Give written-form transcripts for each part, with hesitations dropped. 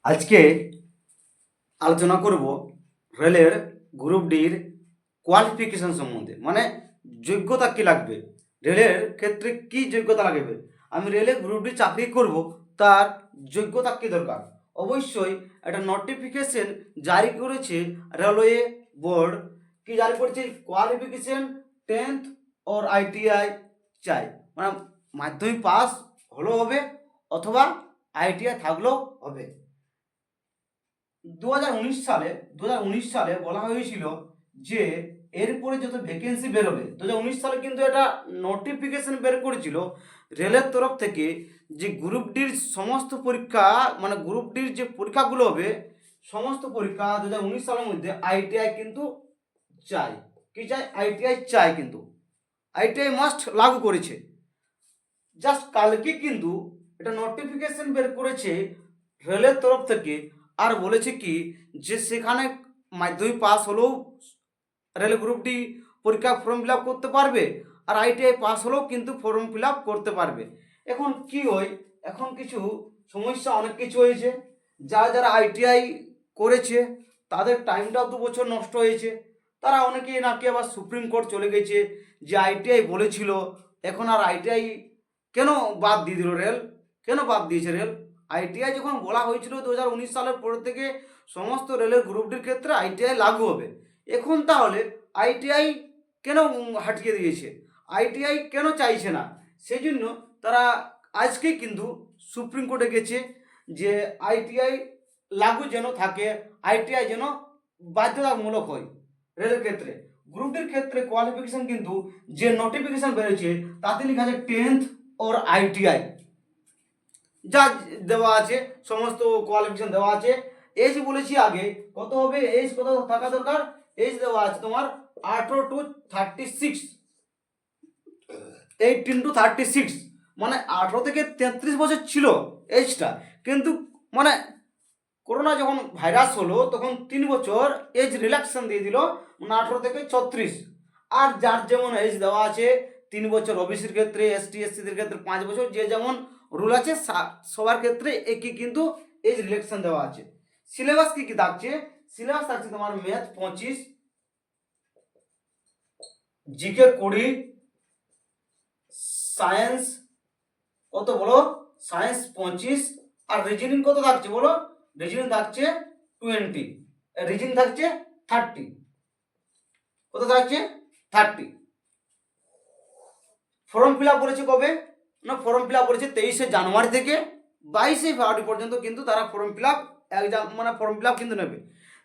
আজকে আলোচনা করব রেলের গ্রুপ ডির কোয়ালিফিকেশন সম্বন্ধে, মানে যোগ্যতা কি লাগবে, রেলের ক্ষেত্রে কি যোগ্যতা লাগবে। আমি রেলের গ্রুপ ডি চাকরি করব, তার যোগ্যতা কি দরকার। অবশ্যই একটা নোটিফিকেশন জারি করেছে রেলওয়ে বোর্ড, কি জারি করেছে, কোয়ালিফিকেশন 10th ওর আইটিআই চাই, মানে মাধ্যমিক পাস হলেও হবে অথবা আইটিআই থাকলেও হবে। 2019 সালে বলা হয়েছিল যে এরপরে যত ভ্যাকেন্সি বেরোবে, 2019 সালে কিন্তু এটা নোটিফিকেশন বের করেছিল রেলের তরফ থেকে যে গ্রুপ ডির সমস্ত পরীক্ষা, মানে গ্রুপ ডির যে পরীক্ষাগুলো হবে সমস্ত পরীক্ষা 2019 সালের মধ্যে আইটিআই কিন্তু চাই। কি চাই? আইটিআই চাই, কিন্তু আইটিআই মাস্ট লাগু করেছে। জাস্ট কালকে কিন্তু এটা নোটিফিকেশন বের করেছে রেলের তরফ থেকে, আর বলেছে কি যে সেখানে মাধ্যমিক পাস হলেও রেল গ্রুপ ডি পরীক্ষা ফর্ম ফিল আপ করতে পারবে, আর আইটিআই পাস হলেও কিন্তু ফর্ম ফিল আপ করতে পারবে। এখন কি হয়, এখন কিছু সমস্যা অনেক কিছু হয়েছে। যারা যারা আইটিআই করেছে তাদের টাইমটাও 2 বছর নষ্ট হয়েছে। তারা অনেকেই নাকি আবার সুপ্রিম কোর্ট চলে গেছে যে আইটিআই বলেছিল, এখন আর আইটিআই কেন বাদ দিয়ে দিল রেল, কেন বাদ দিয়েছে রেল। আইটিআই যখন বলা হয়েছিল 2019 সালের পর থেকে সমস্ত রেলের গ্রুপ ডির ক্ষেত্রে আইটিআই লাগু হবে, এখন তাহলে আইটিআই কেন হাটিয়ে দিয়েছে, আইটিআই কেন চাইছে না, সেই জন্য তারা আজকে কিন্তু সুপ্রিম কোর্টে গেছে যে আইটিআই লাগু যেন থাকে, আইটিআই যেন বাধ্যতামূলক হয় রেলের ক্ষেত্রে। গ্রুপ ডির ক্ষেত্রে কোয়ালিফিকেশন কিন্তু যে নোটিফিকেশন বেরোচ্ছে তাতে লেখা আছে 10th ওর আইটিআই, যা দেওয়া আছে সমস্ত কোয়ালিফিকেশন দেওয়া আছে। এজ বলেছি আগে কত হবে, এজ কত থাকা দরকার, এজ দেওয়া আছে তোমার 18 টু 36, 18 টু 36, মানে 18 থেকে 33 বছর ছিল এজটা। কিন্তু মানে করোনা যখন ভাইরাস হলো তখন 3 বছর এজ রিল্যাক্সেশন দিয়ে দিল, মানে 18 থেকে 36। আর যার যেমন এজ দেওয়া আছে 3 বছর, ওবিসির ক্ষেত্রে, এসটি এসসিদের ক্ষেত্রে 5 বছর, যে যেমন রুল আছে সবার ক্ষেত্রে একই কিন্তু এজ রিল্যাক্সেশন দেওয়া আছে। সিলেবাস কি কি থাকছে, সিলেবাস থাকছে তোমার ম্যাথ 25, জিকে 20, সায়েন্স কত বলো, সায়েন্স 25, আর রিজনিং কত থাকছে বলো, রিজনিং থাকছে 20, রিজনিং থাকছে 30, কত থাকছে 30। ফর্ম ফিল আপ করেছে কবে, না ফর্ম ফিল আপ করেছে 23শে জানুয়ারি থেকে 22শে ফেব্রুয়ারি পর্যন্ত, কিন্তু তারা ফর্ম ফিল আপ এক্সাম মানে ফর্ম ফিল আপ কিন্তু নেবে।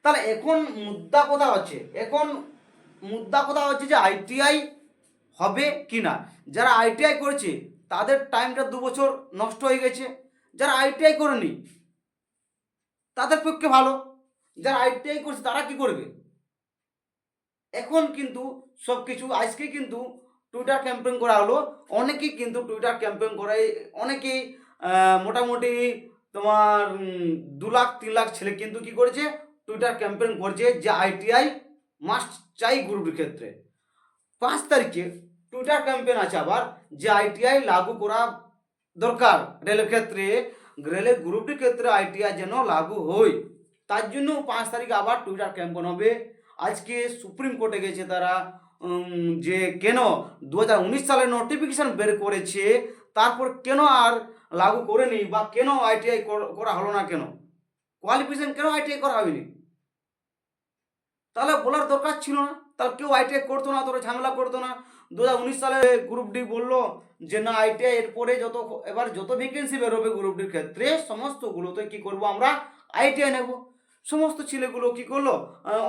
তাহলে এখন মুদ্রা কথা হচ্ছে, এখন মুদ্রা কথা হচ্ছে যে আইটিআই হবে কি না। যারা আইটিআই করেছে তাদের টাইমটা 2 বছর নষ্ট হয়ে গেছে, যারা আইটিআই করেনি তাদের পক্ষে ভালো, যারা আইটিআই করছে তারা কি করবে। এখন কিন্তু সব কিছু আজকে কিন্তু টুইটার ক্যাম্পেইন করা হলো, অনেকেই কিন্তু টুইটার ক্যাম্পেইন করে, অনেকেই মোটামুটি তোমার 2 লাখ 3 লাখ ছেলে কিন্তু কি করেছে, টুইটার ক্যাম্পেইন করছে যে আইটিআই মাস্ট চাই গ্রুপের ক্ষেত্রে। 5 তারিখে টুইটার ক্যাম্পেইন আছে আবার যে আইটিআই লাগু করা দরকার রেলের ক্ষেত্রে, রেলের গ্রুপটির ক্ষেত্রে আইটিআই যেন লাগু হয়, তার জন্য 5 তারিখে আবার টুইটার ক্যাম্পেইন হবে। আজকে সুপ্রিম কোর্টে গেছে তারা, যে কেন 2019 সালে নোটিফিকেশন বের করেছে তারপর কেন আর লাগু করেনি, বা কেন আইটিআই করা হলো না, কেন কোয়ালিফিকেশন কেন আইটিআই করা হয়নি, তাহলে বলার দরকার ছিল না। তাহলে কেউ আইটিআই করতো না, তোরা ঝামেলা করতো না। 2019 সালে গ্রুপ ডি বললো যে না আইটিআই এরপরে এবার যত ভ্যাকেন্সি বেরোবে গ্রুপ ডির ক্ষেত্রে সমস্তগুলোতে কি করব আমরা, আইটিআই নেব। সমস্ত ছেলেগুলো কি করলো,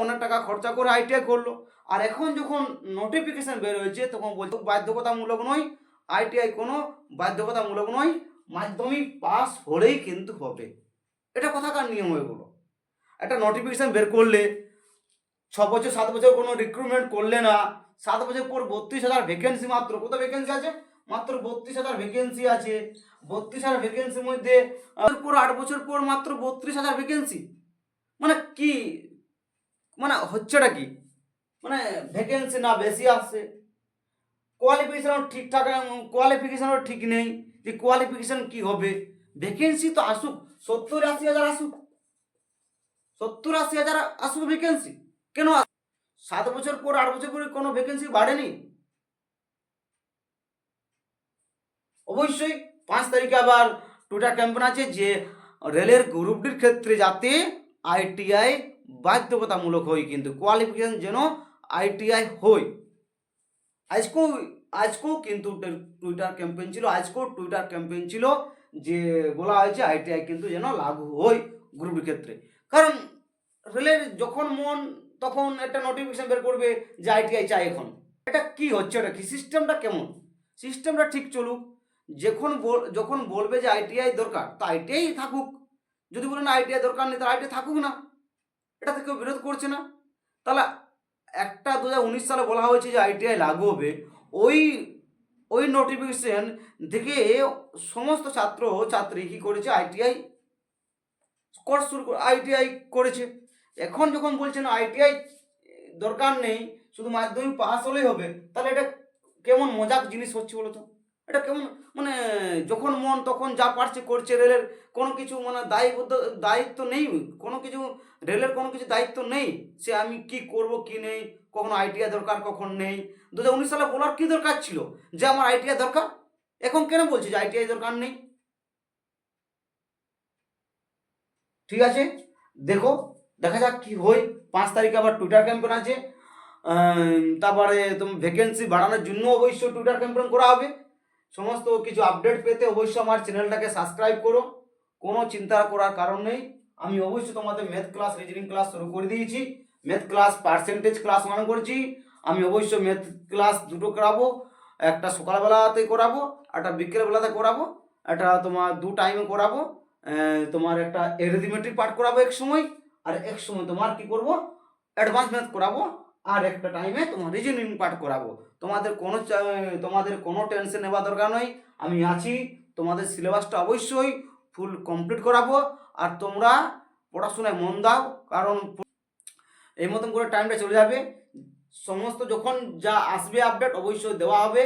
অনেক টাকা খরচা করে আইটিআই করলো। আর এখন যখন নোটিফিকেশন বের হয়েছে তখন বলছে বাধ্যতামূলক নয়, আইটিআই কোনো বাধ্যতামূলক নয়, মাধ্যমিক পাস হলেই কিন্তু হবে। এটা কোথাকার নিয়ম হয়ে গেলো। একটা নোটিফিকেশন বের করলে 6 বছর 7 বছর কোনো রিক্রুটমেন্ট করলে না, 7 বছর পর 32,000 ভ্যাকেন্সি, মাত্র কত ভ্যাকেন্সি আছে, মাত্র 32,000 ভ্যাকেন্সি আছে। 32,000 ভ্যাকেন্সির মধ্যে পুরো 8 বছর পর মাত্র 32,000 ভ্যাকেন্সি, মানে কি, মানে হচ্ছেটা কি, মানে ভ্যাকেন্সি না বেশি আসছে, কোয়ালিফিকেশনও ঠিক নেই, যে কোয়ালিফিকেশন কি হবে। ভ্যাকেন্সি তো আসুক 70-80 হাজার আসুক, 70-80 হাজার আসবে ভ্যাকেন্সি। কেন 7 বছর পর 8 বছর পরে কোনো ভ্যাকেন্সি বাড়েনি? অবশ্যই 5 তারিখে আবার টুইটার ক্যাম্পেন আছে যে রেলের গ্রুপ ডির ক্ষেত্রে যাতে আইটিআই বাধ্যতামূলক হয়, কিন্তু কোয়ালিফিকেশন যেন আইটিআই হয়। আজকেও আজকেও কিন্তু টুইটার ক্যাম্পেইন ছিল যে বলা হয়েছে আইটিআই কিন্তু যেন লাগু হয় গ্রুপের ক্ষেত্রে। কারণ রেলের যখন মন তখন একটা নোটিফিকেশন বের করবে যে আইটিআই চাই। এখন এটা কি হচ্ছে? এটা কি সিস্টেমটা কেমন? সিস্টেমটা ঠিক চলুক। যখন বলবে যে আইটিআই দরকার তো আইটিআই থাকুক, যদি বলে না আইটিআই দরকার নেই তাহলে আইটিআই থাকুক না, এটা তো কেউ বিরোধ করছে না। তাহলে একটা 2019 সালে বলা হয়েছে যে আইটিআই লাগু হবে, ওই ওই নোটিফিকেশন থেকে সমস্ত ছাত্র ছাত্রী কী করেছে? আইটিআই করেছে। এখন যখন বলছেন আইটিআই দরকার নেই, শুধু মাধ্যমিক পাস হলেই হবে, তাহলে এটা কেমন মজাক জিনিস হচ্ছে বলো তো? এটা কেমন মানে যখন মন তখন যা পারছে করছে। রেলের কোনো কিছু মানে দায়িত্ব নেই, কোনো কিছু রেলের কোনো কিছু দায়িত্ব নেই সে আমি কি করব কি নেই, কখনো আইটিআই দরকার কখন নেই। 2019 সালে বলার কি দরকার ছিল যে আমার আইটিআই দরকার? এখন কেন বলছে যে আইটিআই দরকার নেই? ঠিক আছে, দেখা যাক কি হয়। 5 তারিখে আবার টুইটার ক্যাম্পেন আছে। তারপরে তোমার ভ্যাকেন্সি বাড়ানোর জন্য অবশ্যই টুইটার ক্যাম্পেন করা হবে। সমস্ত কিছু আপডেট পেতে অবশ্যই আমার চ্যানেলটাকে সাবস্ক্রাইব করো। কোনো চিন্তা করার কারণ নেই। আমি অবশ্যই তোমাদের ম্যাথ ক্লাস, রিজনিং ক্লাস শুরু করে দিয়েছি। ম্যাথ ক্লাস পার্সেন্টেজ ক্লাস মনে করছি। আমি অবশ্যই ম্যাথ ক্লাস দুটো করাবো, একটা সকালবেলাতে করাবো, একটা বিকেলবেলাতে করাবো, একটা তোমার 2 টাইমে করাবো। তোমার একটা অ্যারিথমেটিক পার্ট করাবো এক সময়, আর এক সময় তোমার কি করব অ্যাডভান্স ম্যাথ করাবো, আর একটা টাইমে তোমার রিজনিং পার্ট করাবো। তোমাদের কোনো টেনশন নেওয়া দরকার নয়, আমি আছি। তোমাদের সিলেবাসটা অবশ্যই ফুল কমপ্লিট করাবো, আর তোমরা পড়াশোনায় মন দাও। কারণ এই মতন করে টাইমটা চলে যাবে। সমস্ত যখন যা আসবে আপডেট অবশ্যই দেওয়া হবে।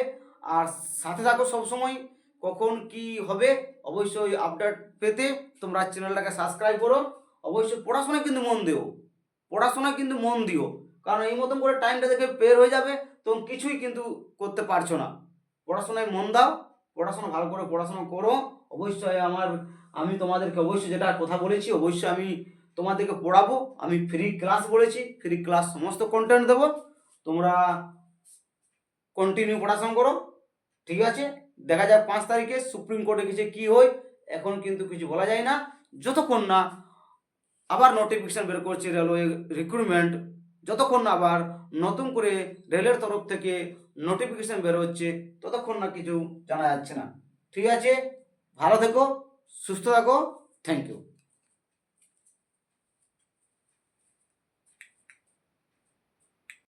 আর সাথে থাকো সবসময়, কখন কি হবে অবশ্যই আপডেট পেতে তোমরা চ্যানেলটাকে সাবস্ক্রাইব করো। অবশ্যই পড়াশোনায় কিন্তু মন দিও। কারণ এই মতন করে টাইমটা দেখে বের হয়ে যাবে তখন কিছুই কিন্তু করতে পারছো না। পড়াশোনায় মন দাও, পড়াশোনা ভালো করে পড়াশোনা করো। অবশ্যই আমি তোমাদেরকে অবশ্যই যেটা কথা বলেছি অবশ্যই আমি তোমাদেরকে পড়াবো। আমি ফ্রি ক্লাস বলেছি, ফ্রি ক্লাস সমস্ত কন্টেন্ট দেবো, তোমরা কন্টিনিউ পড়াশোনা করো। ঠিক আছে, দেখা যাক 5 তারিখে সুপ্রিম কোর্টে কিছু কি হয়। এখন কিন্তু কিছু বলা যায় না যতক্ষণ না আবার নোটিফিকেশন বের করছে রেলওয়ে রিক্রুটমেন্ট, যতক্ষণ না আবার নতুন করে রেলের তরফ থেকে নোটিফিকেশন বের হচ্ছে ততক্ষণ না কিছু জানা যাচ্ছে না। ঠিক আছে, ভালো থেকো, সুস্থ থাকো, থ্যাংক ইউ।